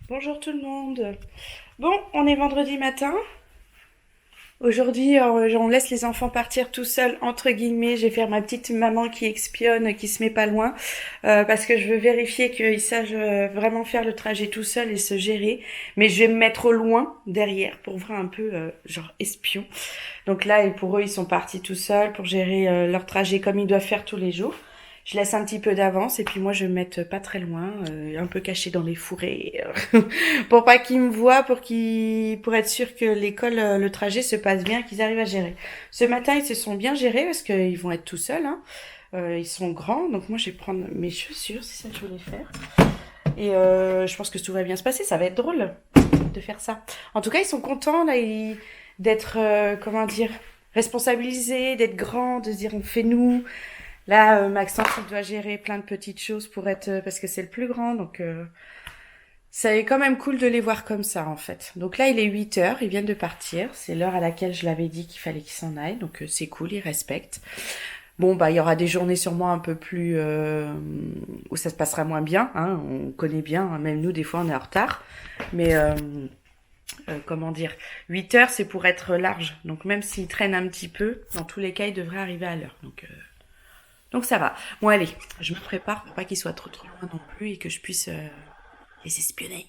Bonjour tout le monde. Bon, on est vendredi matin. Aujourd'hui, on laisse les enfants partir tout seuls, entre guillemets. Je vais faire ma petite maman qui espionne, qui se met pas loin, parce que je veux vérifier qu'ils sachent vraiment faire le trajet tout seul et se gérer. Mais je vais me mettre au loin, derrière, pour voir un peu, genre espion. Donc là, et pour eux, ils sont partis tout seuls pour gérer leur trajet comme ils doivent faire tous les jours. Je laisse un petit peu d'avance et puis moi je vais me mettre pas très loin, un peu caché dans les fourrés, pour pas qu'ils me voient, pour être sûr que l'école, le trajet se passe bien, qu'ils arrivent à gérer. Ce matin ils se sont bien gérés parce qu'ils vont être tout seuls, hein. Ils sont grands, donc moi je vais prendre mes chaussures, c'est ça que je voulais faire. Et je pense que tout va bien se passer, ça va être drôle de faire ça. En tout cas ils sont contents là, d'être, comment dire, responsabilisés, d'être grands, de se dire on fait nous. Là, Maxence, il doit gérer plein de petites choses pour être, parce que c'est le plus grand, donc ça est quand même cool de les voir comme ça, en fait. Donc là, il est 8 heures, ils viennent de partir. C'est l'heure à laquelle je l'avais dit qu'il fallait qu'ils s'en aillent, donc c'est cool, ils respectent. Bon, bah, il y aura des journées sûrement un peu plus, où ça se passera moins bien, hein, on connaît bien, hein, même nous, des fois, on est en retard. Mais, comment dire, 8 heures, c'est pour être large. Donc même s'ils traînent un petit peu, dans tous les cas, ils devraient arriver à l'heure. Donc ça va. Bon allez, je me prépare pour pas qu'ils soient trop loin non plus et que je puisse les espionner.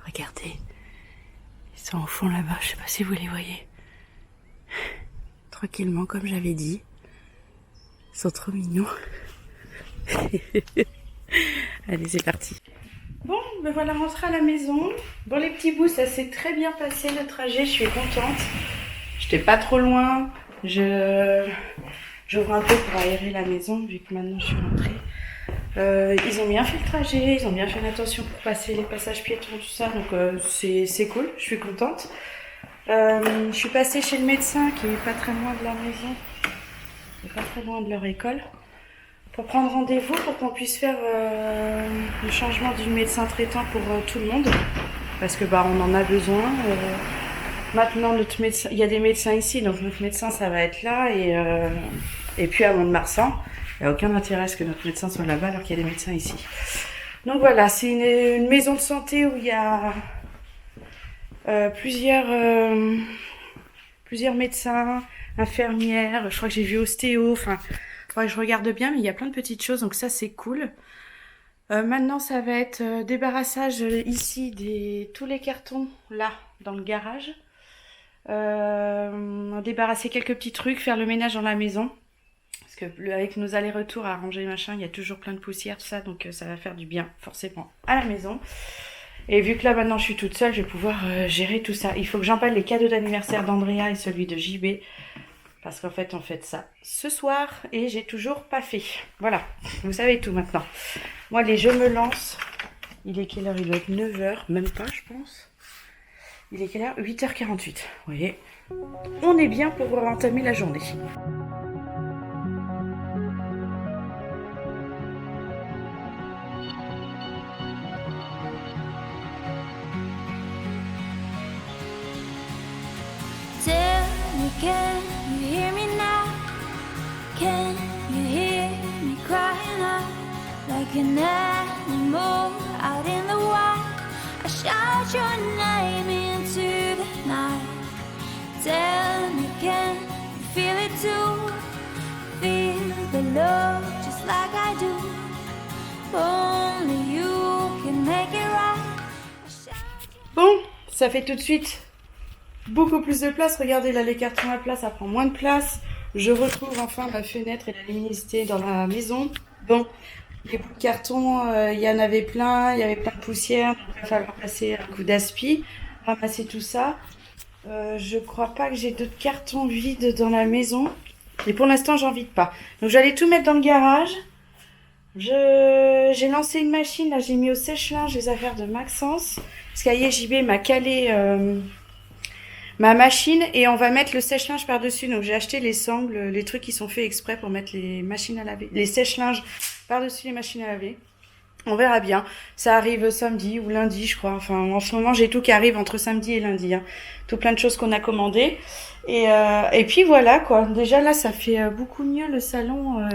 Regardez, ils sont au fond là-bas, je sais pas si vous les voyez. Tranquillement comme j'avais dit. Ils sont trop mignons. Allez, c'est parti. Bon, me voilà rentrée à la maison. Bon les petits bouts, ça s'est très bien passé le trajet, je suis contente. J'étais pas trop loin. J'ouvre un peu pour aérer la maison, vu que maintenant je suis rentrée. Ils ont bien fait le trajet, ils ont bien fait l'attention pour passer les passages piétons, tout ça, donc c'est cool, je suis contente. Je suis passée chez le médecin qui est pas très loin de la maison, qui est pas très loin de leur école, pour prendre rendez-vous pour qu'on puisse faire le changement du médecin traitant pour tout le monde, parce que bah on en a besoin. Maintenant, notre médecin, il y a des médecins ici, donc notre médecin, ça va être là. Et puis à Mont-de-Marsan, il n'y a aucun intérêt à ce que notre médecin soit là-bas alors qu'il y a des médecins ici. Donc voilà, c'est une maison de santé où il y a plusieurs médecins, infirmières, je crois que j'ai vu ostéo, enfin, faudrait que je regarde bien, mais il y a plein de petites choses, donc ça c'est cool. Maintenant, ça va être débarrassage ici tous les cartons là, dans le garage. Débarrasser quelques petits trucs, faire le ménage dans la maison. Parce que avec nos allers-retours à ranger machin, il y a toujours plein de poussière, tout ça, donc ça va faire du bien forcément à la maison. Et vu que là maintenant je suis toute seule, je vais pouvoir gérer tout ça. Il faut que j'emballe les cadeaux d'anniversaire d'Andrea et celui de JB. Parce qu'en fait on fait ça ce soir et j'ai toujours pas fait. Voilà, vous savez tout maintenant. Moi allez, je me lance. Il est quelle heure? Il doit être 9 heures, même pas je pense. Il est quelle heure? 8h48. Vous voyez, on est bien pour entamer la journée. Tell me, can you hear me now? Can you hear me crying out like an animal out in the wild? I shout your name into the night. Tell me, can you feel it too? Feel the love just like I do. Only you can make it right. Bon, ça fait tout de suite beaucoup plus de place. Regardez là, les cartons à place, ça prend moins de place. Je retrouve enfin ma fenêtre et la luminosité dans la maison. Bon, les bouts de carton, il y en avait plein, il y avait plein de poussière. Donc il va falloir passer un coup d'aspi, ramasser tout ça. Je crois pas que j'ai d'autres cartons vides dans la maison. Et pour l'instant, j'en vide pas. Donc j'allais tout mettre dans le garage. J'ai lancé une machine, là j'ai mis au sèche-linge les affaires de Maxence. Parce qu'AYJB m'a calé ma machine et on va mettre le sèche-linge par-dessus. Donc j'ai acheté les sangles, les trucs qui sont faits exprès pour mettre les machines à laver, les sèche-linges par-dessus les machines à laver. On verra bien. Ça arrive samedi ou lundi, je crois. Enfin, en ce moment, j'ai tout qui arrive entre samedi et lundi. Hein. Tout plein de choses qu'on a commandées. Et puis voilà, quoi. Déjà, là, ça fait beaucoup mieux le salon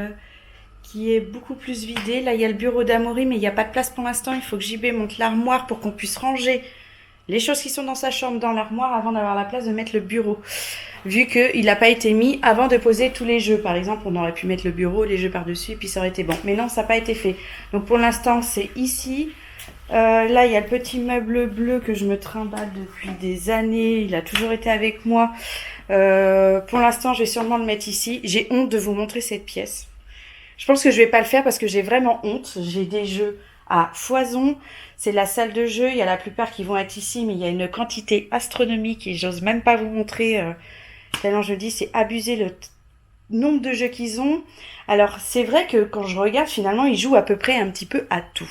qui est beaucoup plus vidé. Là, il y a le bureau d'Amaury, mais il n'y a pas de place pour l'instant. Il faut que JB monte l'armoire pour qu'on puisse ranger les choses qui sont dans sa chambre dans l'armoire avant d'avoir la place de mettre le bureau. Vu qu'il n'a pas été mis avant de poser tous les jeux. Par exemple, on aurait pu mettre le bureau, les jeux par-dessus, puis ça aurait été bon. Mais non, ça n'a pas été fait. Donc pour l'instant, c'est ici. Là, il y a le petit meuble bleu que je me trimballe depuis des années. Il a toujours été avec moi. Pour l'instant, je vais sûrement le mettre ici. J'ai honte de vous montrer cette pièce. Je pense que je vais pas le faire parce que j'ai vraiment honte. J'ai des jeux à foison. C'est la salle de jeu. Il y a la plupart qui vont être ici, mais il y a une quantité astronomique et j'ose même pas vous montrer. Tellement je dis, c'est abusé le nombre de jeux qu'ils ont. Alors, c'est vrai que quand je regarde, finalement, ils jouent à peu près un petit peu à tout.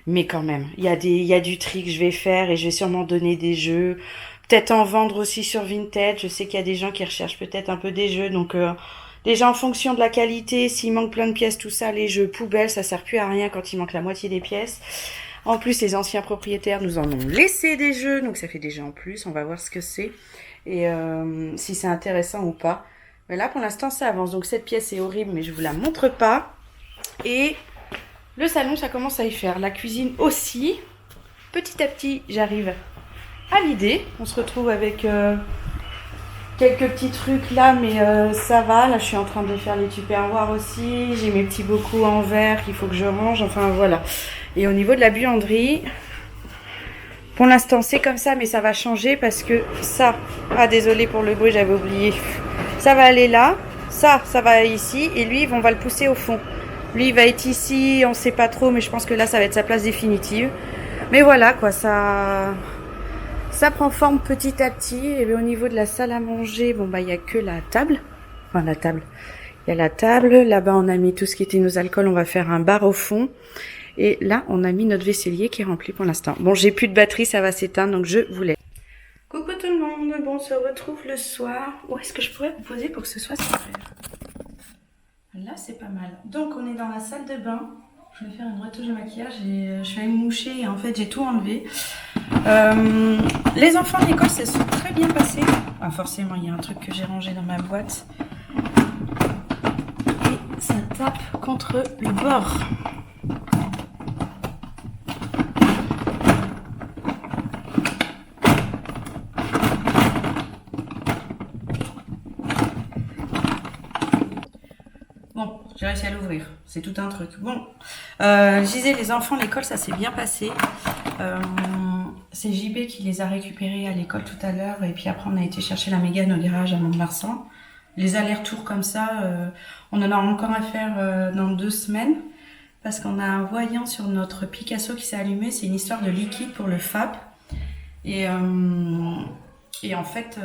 Mais quand même, il y a du tri que je vais faire et je vais sûrement donner des jeux. Peut-être en vendre aussi sur Vinted. Je sais qu'il y a des gens qui recherchent peut-être un peu des jeux. Donc, déjà en fonction de la qualité, s'il manque plein de pièces, tout ça, les jeux poubelles, ça sert plus à rien quand il manque la moitié des pièces. En plus, les anciens propriétaires nous en ont laissé des jeux. Donc, ça fait déjà en plus. On va voir ce que c'est. Et si c'est intéressant ou pas. Mais là, pour l'instant, ça avance. Donc, cette pièce est horrible, mais je vous la montre pas. Et le salon, ça commence à y faire. La cuisine aussi. Petit à petit, j'arrive à l'idée. On se retrouve avec quelques petits trucs là, mais ça va. Là, je suis en train de faire les tupperwares aussi. J'ai mes petits bocaux en verre qu'il faut que je range. Enfin, voilà. Et au niveau de la buanderie... Pour l'instant, c'est comme ça, mais ça va changer parce que ça... Ah, désolé pour le bruit, j'avais oublié. Ça va aller là. Ça va aller ici. Et lui, on va le pousser au fond. Lui, il va être ici. On sait pas trop, mais je pense que là, ça va être sa place définitive. Mais voilà, quoi. Ça prend forme petit à petit. Et bien, au niveau de la salle à manger, bon, bah, il n'y a que la table. Enfin, la table. Il y a la table. Là-bas, on a mis tout ce qui était nos alcools. On va faire un bar au fond. Et là, on a mis notre vaisselier qui est rempli pour l'instant. Bon, j'ai plus de batterie, ça va s'éteindre, donc je vous laisse. Coucou tout le monde, bon, on se retrouve le soir. Où est-ce que je pourrais vous poser pour que ce soit super? Là, c'est pas mal. Donc, on est dans la salle de bain. Je vais faire une retouche de maquillage et je suis allée me moucher et en fait, j'ai tout enlevé. Les enfants de l'école, ça se sont très bien passés. Ah, forcément, il y a un truc que j'ai rangé dans ma boîte. Et ça tape contre le bord. Bon, j'ai réussi à l'ouvrir. C'est tout un truc. Bon, je disais, les enfants, l'école, ça s'est bien passé. C'est JB qui les a récupérés à l'école tout à l'heure. Et puis après, on a été chercher la Mégane au garage à Mont-de-Marsan. Les allers-retours comme ça, on en a encore à faire dans 2 semaines. Parce qu'on a un voyant sur notre Picasso qui s'est allumé. C'est une histoire de liquide pour le FAP. Et en fait,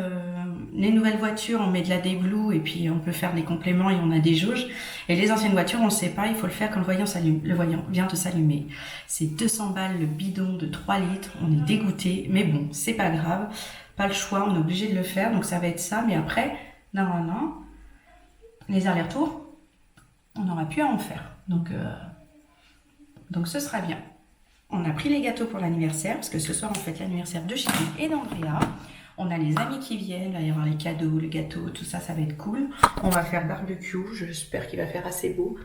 les nouvelles voitures, on met de la déglue et puis on peut faire des compléments et on a des jauges. Et les anciennes voitures, on ne sait pas, il faut le faire quand le voyant s'allume. Le voyant vient de s'allumer. C'est 200 balles le bidon de 3 litres. On est dégoûté, mais bon, c'est pas grave. Pas le choix, on est obligé de le faire. Donc ça va être ça. Mais après, normalement, les allers-retours, on n'aura plus à en faire. Donc ce sera bien. On a pris les gâteaux pour l'anniversaire, parce que ce soir, on fête l'anniversaire de Chili et d'Andrea. On a les amis qui viennent, il va y avoir les cadeaux, le gâteau, tout ça, ça va être cool. On va faire barbecue, j'espère qu'il va faire assez beau.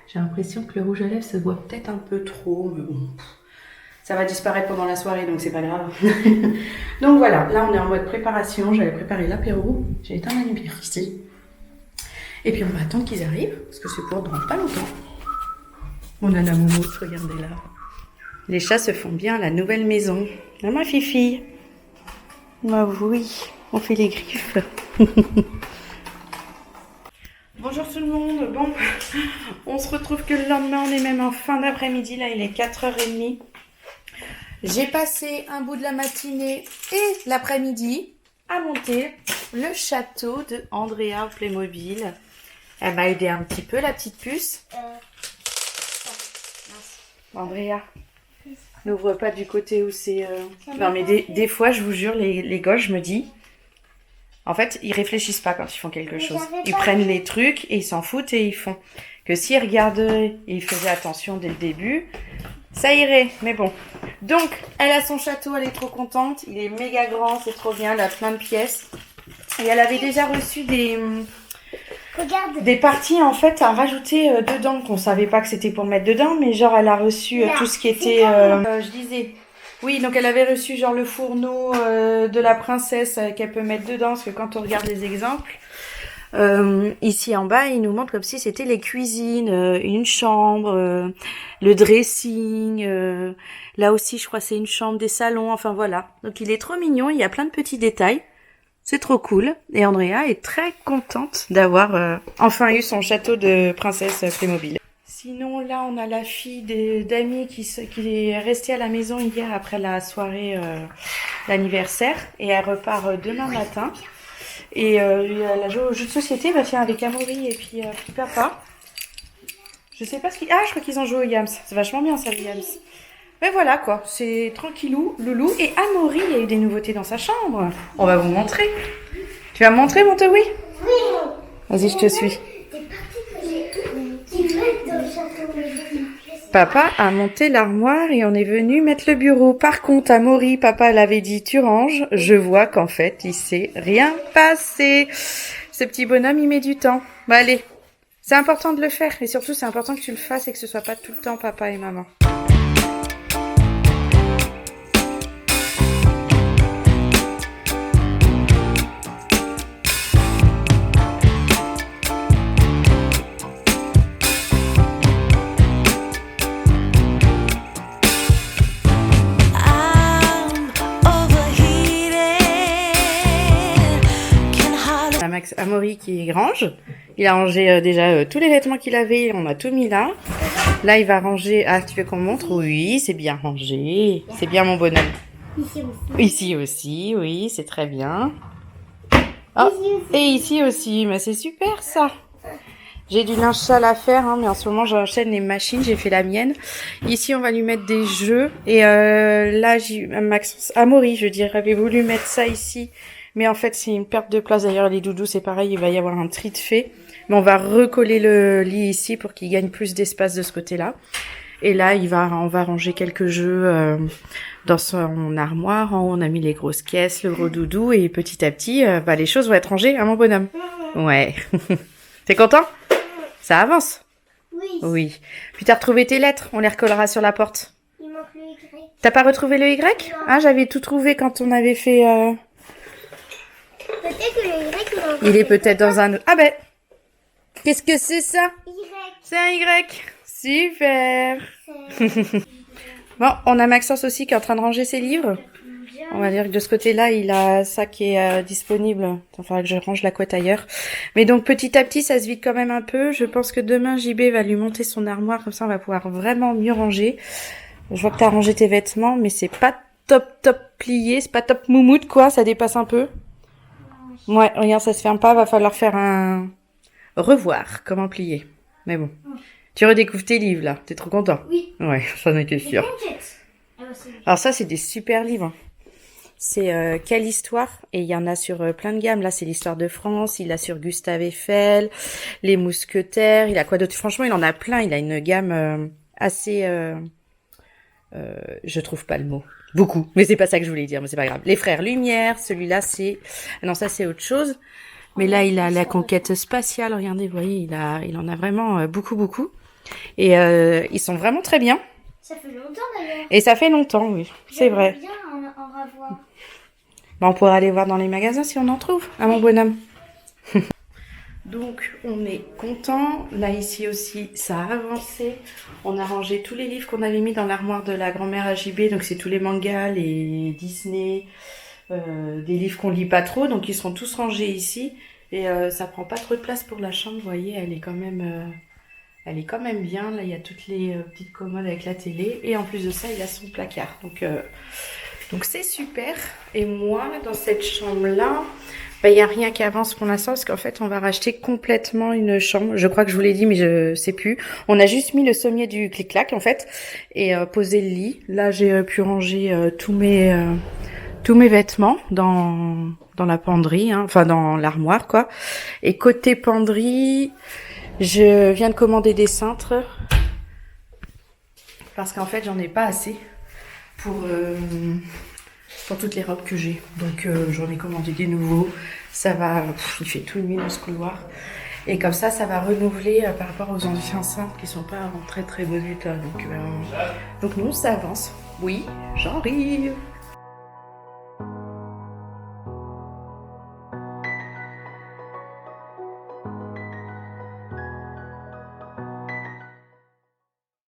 J'ai l'impression que le rouge à lèvres se voit peut-être un peu trop, mais bon. Ça va disparaître pendant la soirée, donc c'est pas grave. Donc voilà, là on est en mode préparation. J'allais préparer l'apéro. J'ai éteint ma lumière ici. Et puis on va attendre qu'ils arrivent, parce que c'est pour dans pas longtemps. Mon Anna Moumoute, regardez là. Les chats se font bien à la nouvelle maison. Ah, ma fifi. Ah oui, on fait les griffes. Bonjour tout le monde. Bon, on se retrouve que le lendemain, on est même en fin d'après-midi. Là, il est 4h30. J'ai passé un bout de la matinée et l'après-midi à monter le château de Andrea au Playmobil. Elle m'a aidé un petit peu, la petite puce. Andrea, n'ouvre pas du côté où c'est... Non mais des fois, je vous jure, les gosses, je me dis... En fait, ils réfléchissent pas quand ils font quelque chose. Ils prennent les trucs et ils s'en foutent et ils font. Que s'ils regardaient et ils faisaient attention dès le début, ça irait. Mais bon. Donc, elle a son château, elle est trop contente. Il est méga grand, c'est trop bien, elle a plein de pièces. Et elle avait déjà reçu Regarde. des parties en fait à rajouter dedans qu'on savait pas que c'était pour mettre dedans, mais genre elle a reçu tout ce qui était je disais oui, donc elle avait reçu genre le fourneau de la princesse qu'elle peut mettre dedans, parce que quand on regarde les exemples ici en bas, il nous montre comme si c'était les cuisines, une chambre, le dressing, là aussi je crois c'est une chambre, des salons, enfin voilà. Donc il est trop mignon, il y a plein de petits détails. C'est trop cool. Et Andrea est très contente d'avoir enfin eu son château de princesse Playmobil. Sinon, là, on a la fille d'amis qui est restée à la maison hier après la soirée d'anniversaire. Et elle repart demain matin. Et elle a joué au jeu de société, bah tiens, avec Amaury et puis papa. Je sais pas ce qu'ils... Ah, je crois qu'ils ont joué au Yams. C'est vachement bien ça, le Yams. Mais voilà quoi, c'est tranquillou, loulou. Et Amaury, il y a eu des nouveautés dans sa chambre. On va vous montrer. Tu vas me montrer, mon Towi? Oui. Vas-y, je te suis. Des parties qui mettent dans le château. Papa a monté l'armoire et on est venu mettre le bureau. Par contre, Amaury, papa l'avait dit, tu ranges. Je vois qu'en fait, il s'est rien passé. Ce petit bonhomme, il met du temps. Bah allez, c'est important de le faire. Et surtout, c'est important que tu le fasses et que ce soit pas tout le temps papa et maman. Amaury qui range. Il a rangé déjà tous les vêtements qu'il avait. On a tout mis là. Là, il va ranger... Ah, tu veux qu'on montre? Oui, c'est bien rangé. C'est bien mon bonhomme. Ici aussi. Ici aussi, oui, c'est très bien. Oh, et ici aussi. Mais c'est super ça. J'ai du linge sale à faire, hein, mais en ce moment, j'enchaîne les machines. J'ai fait la mienne. Ici, on va lui mettre des jeux. Et là, Amaury, je dirais, avait voulu mettre ça ici. Mais en fait, c'est une perte de place. D'ailleurs, les doudous, c'est pareil. Il va y avoir un tri de fait. Mais on va recoller le lit ici pour qu'il gagne plus d'espace de ce côté-là. Et là, on va ranger quelques jeux dans son armoire. En haut, on a mis les grosses caisses, le gros doudou. Et petit à petit, les choses vont être rangées à mon bonhomme. Ouais. T'es content? Ça avance? Oui. Oui. Puis t'as retrouvé tes lettres. On les recollera sur la porte. Il manque le Y. T'as pas retrouvé le Y? Ah, j'avais tout trouvé quand on avait fait... Peut-être que le Y, Il est peut-être dans un autre... Ah ben, qu'est-ce que c'est ça? Y. C'est un Y. Super. Bon, on a Maxence aussi qui est en train de ranger ses livres. On va dire que de ce côté-là, il a ça qui est disponible. Il faudra que je range la couette ailleurs. Mais donc, petit à petit, ça se vide quand même un peu. Je pense que demain, JB va lui monter son armoire. Comme ça, on va pouvoir vraiment mieux ranger. Je vois que tu as rangé tes vêtements, mais c'est pas top plié. C'est pas top moumoute, quoi. Ça dépasse un peu. Ouais, regarde, ça se ferme pas. Va falloir faire un... Revoir comment plier. Mais bon. Tu redécouvres tes livres, là. T'es trop content? Oui. Ouais, ça n'est que sûr. Alors ça, c'est des super livres. C'est Quelle histoire? Et il y en a sur plein de gammes. Là, c'est l'histoire de France. Il a sur Gustave Eiffel, Les Mousquetaires. Il a quoi d'autre? Franchement, il en a plein. Il a une gamme assez... je trouve pas le mot. Beaucoup. Mais c'est pas ça que je voulais dire, mais c'est pas grave. Les Frères Lumière. Celui-là, c'est... Non, ça, c'est autre chose. Mais là, il a la conquête spatiale. Regardez, vous voyez, il en a vraiment beaucoup. Et ils sont vraiment très bien. Ça fait longtemps d'ailleurs. Et ça fait longtemps, oui. C'est vrai. Bien en revoir. On pourra aller voir dans les magasins si on en trouve, à mon bonhomme. Donc, on est content. Là, ici aussi, ça a avancé. On a rangé tous les livres qu'on avait mis dans l'armoire de la grand-mère à JB. Donc, c'est tous les mangas, les Disney, des livres qu'on lit pas trop. Donc, ils seront tous rangés ici. Et ça prend pas trop de place pour la chambre. Vous voyez, elle est quand même bien. Là, il y a toutes les petites commodes avec la télé. Et en plus de ça, il a son placard. Donc c'est super. Et moi, dans cette chambre-là, il n'y a rien qui avance pour l'instant. Parce qu'en fait, on va racheter complètement une chambre. Je crois que je vous l'ai dit, mais je sais plus. On a juste mis le sommier du clic-clac, en fait. Et posé le lit. Là, j'ai pu ranger tous mes vêtements dans la penderie. Hein, enfin, dans l'armoire, quoi. Et côté penderie... Je viens de commander des cintres parce qu'en fait j'en ai pas assez pour toutes les robes que j'ai. Donc j'en ai commandé des nouveaux. Ça va, il fait tout nuit dans ce couloir. Et comme ça va renouveler par rapport aux enceintes qui sont pas en très très bon état. Donc nous, ça avance. Oui, j'arrive.